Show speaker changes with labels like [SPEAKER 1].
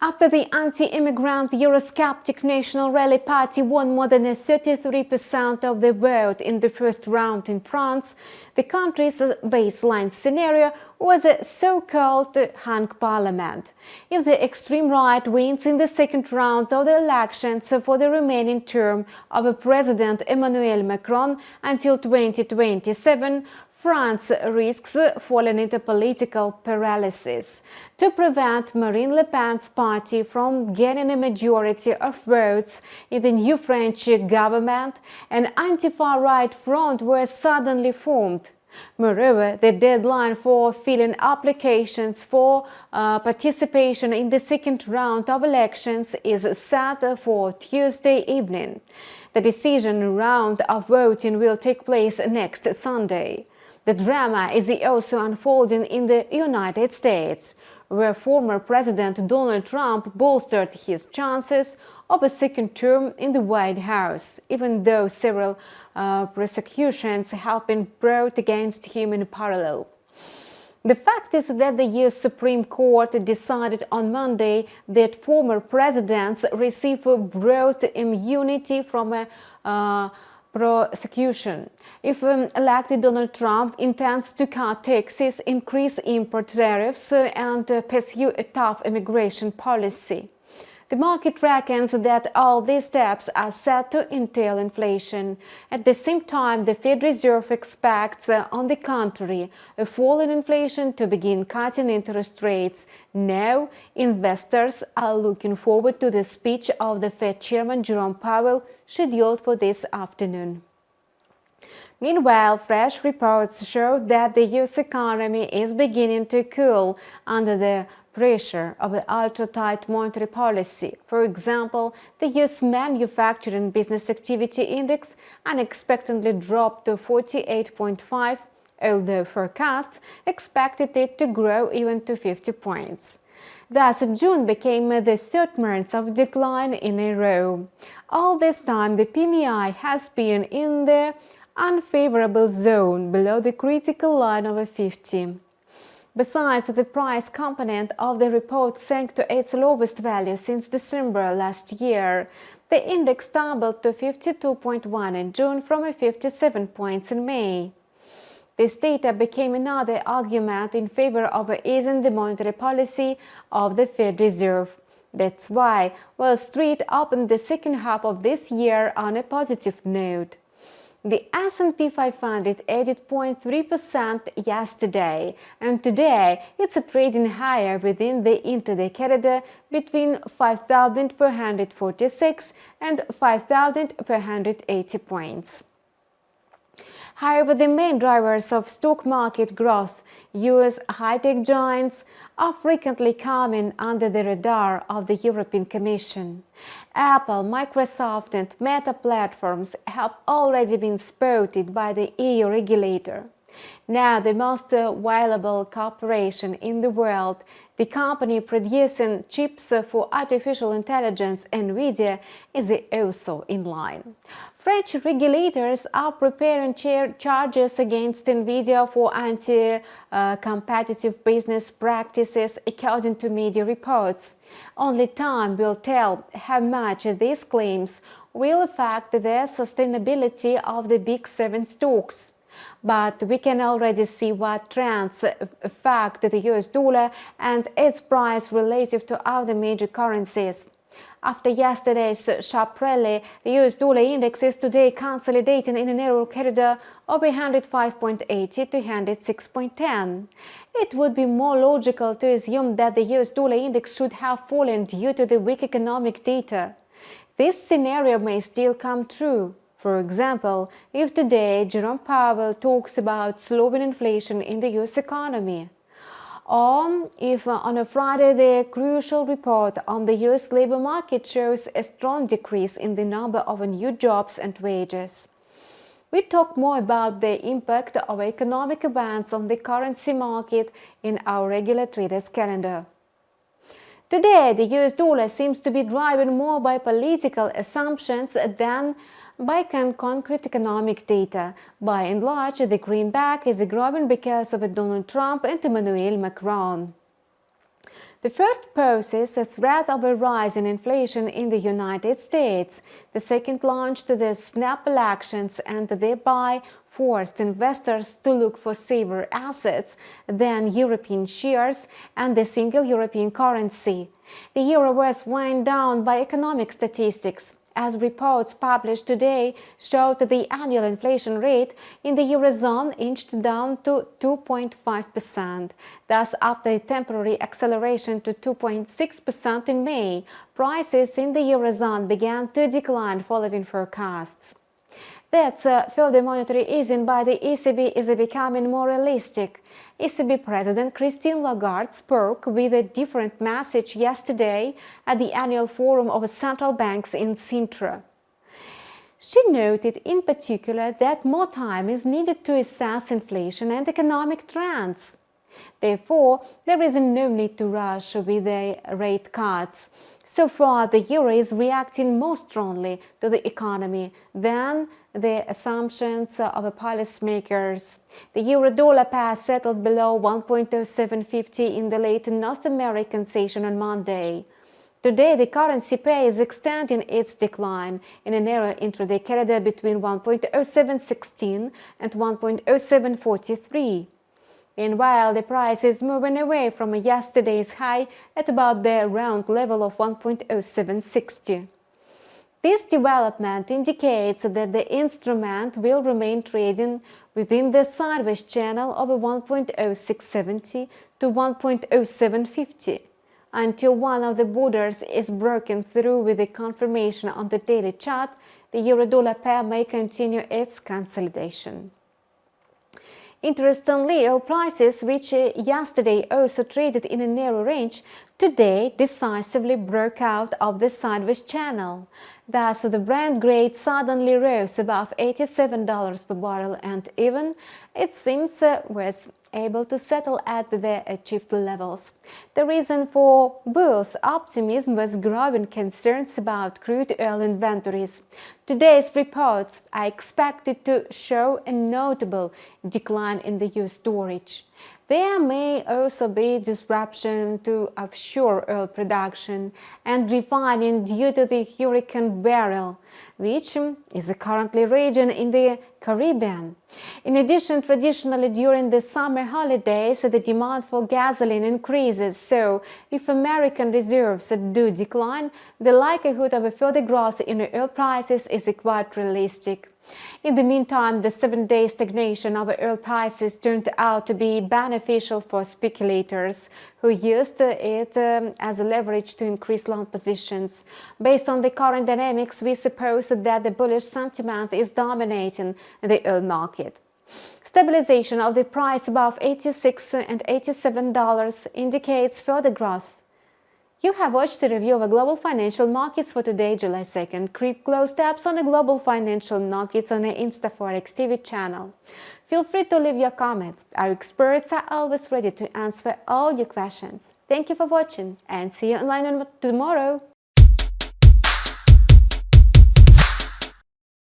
[SPEAKER 1] After the anti-immigrant Eurosceptic National Rally party won more than 33% of the vote in the first round in France, the country's baseline scenario was a so-called hung parliament. If the extreme right wins in the second round of the elections for the remaining term of President Emmanuel Macron until 2027, France risks falling into political paralysis. To prevent Marine Le Pen's party from gaining a majority of votes in the new French government, an anti-far right front was suddenly formed. Moreover, the deadline for filling applications for participation in the second round of elections is set for Tuesday evening. The decision round of voting will take place next Sunday. The drama is also unfolding in the United States, where former President Donald Trump bolstered his chances of a second term in the White House, even though several prosecutions have been brought against him in parallel. The fact is that the US Supreme Court decided on Monday that former presidents receive broad immunity from a prosecution if elected Donald Trump intends to cut taxes, increase import tariffs, and pursue a tough immigration policy. The market reckons that all these steps are set to entail inflation. At the same time, the Fed Reserve expects, on the contrary, a fall in inflation to begin cutting interest rates. Now, investors are looking forward to the speech of the Fed Chairman Jerome Powell, scheduled for this afternoon. Meanwhile, fresh reports show that the US economy is beginning to cool under the pressure of the ultra-tight monetary policy. For example, the US Manufacturing Business Activity Index unexpectedly dropped to 48.5, although forecasts expected it to grow even to 50 points. Thus, June became the third month of decline in a row. All this time, the PMI has been in the unfavorable zone below the critical line of 50. Besides, the price component of the report sank to its lowest value since December last year. The index tumbled to 52.1 in June from 57 points in May. This data became another argument in favor of easing the monetary policy of the Fed Reserve. That's why Wall Street opened the second half of this year on a positive note. The S&P 500 added 0.3% yesterday, and today it's trading higher within the intraday corridor between 5,446 and 5,480 points. However, the main drivers of stock market growth, US high-tech giants, are frequently coming under the radar of the European Commission. Apple, Microsoft and Meta platforms have already been spotted by the EU regulator. Now, the most valuable corporation in the world, the company producing chips for artificial intelligence, NVIDIA, is also in line. French regulators are preparing charges against NVIDIA for anti-competitive business practices, according to media reports. Only time will tell how much these claims will affect the sustainability of the Big Seven stocks. But we can already see what trends affect the US dollar and its price relative to other major currencies. After yesterday's sharp rally, the US dollar index is today consolidating in a narrow corridor of 105.80 to 106.10. It would be more logical to assume that the US dollar index should have fallen due to the weak economic data. This scenario may still come true. For example, if today Jerome Powell talks about slowing inflation in the US economy, or if on a Friday the crucial report on the US labor market shows a strong decrease in the number of new jobs and wages. We talk more about the impact of economic events on the currency market in our regular traders calendar. Today, the US dollar seems to be driven more by political assumptions than by concrete economic data. By and large, the greenback is growing because of Donald Trump and Emmanuel Macron. The first poses a threat of a rise in inflation in the United States. The second launched the snap elections and thereby forced investors to look for safer assets than European shares and the single European currency. The euro was weighed down by economic statistics, as reports published today showed that the annual inflation rate in the Eurozone inched down to 2.5%. Thus, after a temporary acceleration to 2.6% in May, prices in the Eurozone began to decline following forecasts. That further monetary easing by the ECB is becoming more realistic. ECB President Christine Lagarde spoke with a different message yesterday at the annual forum of central banks in Sintra. She noted in particular that more time is needed to assess inflation and economic trends. Therefore, there is no need to rush with the rate cuts. So far, the euro is reacting more strongly to the economy than the assumptions of the policymakers. The euro-dollar pair settled below 1.0750 in the late North American session on Monday. Today, the currency pair is extending its decline in a narrow intraday corridor between 1.0716 and 1.0743. Meanwhile, the price is moving away from yesterday's high at about the round level of 1.0760. This development indicates that the instrument will remain trading within the sideways channel of 1.0670 to 1.0750 until one of the borders is broken through with a confirmation on the daily chart. The euro-dollar pair may continue its consolidation. Interestingly, oil prices, which yesterday also traded in a narrow range, today decisively broke out of the sideways channel. Thus, the Brent grade suddenly rose above $87 per barrel and even, it seems, was able to settle at the achieved levels. The reason for bullish optimism was growing concerns about crude oil inventories. Today's reports are expected to show a notable decline in the U.S. storage. There may also be disruption to offshore oil production and refining due to the Hurricane Beryl, which is currently raging in the Caribbean. In addition, traditionally during the summer holidays, the demand for gasoline increases, so if American reserves do decline, the likelihood of a further growth in oil prices is quite realistic. In the meantime, the 7-day stagnation of oil prices turned out to be beneficial for speculators who used it as a leverage to increase long positions. Based on the current dynamics, we suppose that the bullish sentiment is dominating the oil market. Stabilization of the price above $86 and $87 indicates further growth. You have watched a review of the global financial markets for today, July 2nd. Keep close tabs on the global financial markets on the InstaForex TV channel. Feel free to leave your comments. Our experts are always ready to answer all your questions. Thank you for watching and see you online tomorrow.